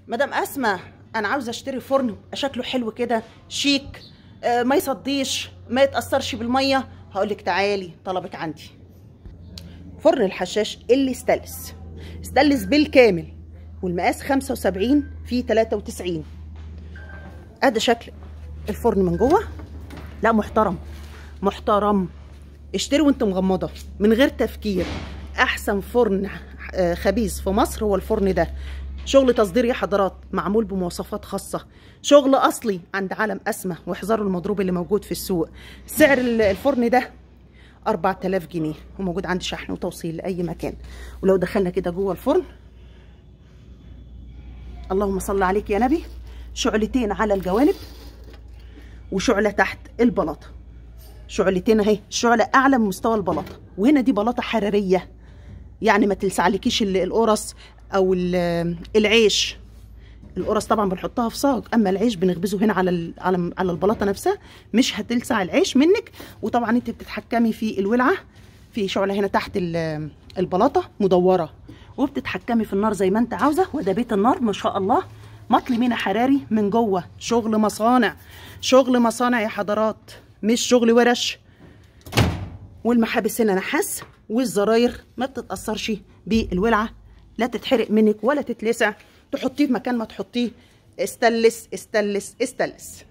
مدام اسماء، انا عاوزه اشتري فرن شكله حلو كده شيك، ما يصديش، ما يتاثرش بالميه. هقول لك تعالي، طلبك عندي. فرن الحشاش اللي استانلس بالكامل، والمقاس 75 في 93. ادي شكل الفرن من جوه. لا محترم محترم. اشتري وانت مغمضه من غير تفكير. احسن فرن خبيث في مصر هو الفرن ده. شغل تصدير يا حضرات، معمول بمواصفات خاصه، شغل اصلي عند عالم اسماء، واحذروا المضروب اللي موجود في السوق. سعر الفرن ده 4000 جنيه، وموجود عندي شحن وتوصيل لاي مكان. ولو دخلنا كده جوه الفرن، اللهم صل عليك يا نبي، شعلتين على الجوانب وشعله تحت البلاطه. شعلتين اهي، شعله اعلى من مستوى البلاطه، وهنا دي بلاطه حراريه يعني ما تلسعلكيش القرص او العيش. القرص طبعا بنحطها في صاج، اما العيش بنخبزه هنا على البلاطه نفسها، مش هتلسع العيش منك. وطبعا انت بتتحكمي في الولعه، في شعله هنا تحت البلاطه مدوره، وبتتحكمي في النار زي ما انت عاوزه. وده بيت النار ما شاء الله، مطلي مينا حراري من جوه. شغل مصانع، شغل مصانع يا حضرات، مش شغل ورش. والمحابس هنا نحاس، والزراير ما بتتاثرش بالولعه، لا تتحرق منك ولا تتلسع. تحطيه في مكان ما تحطيه استانلس استانلس استانلس.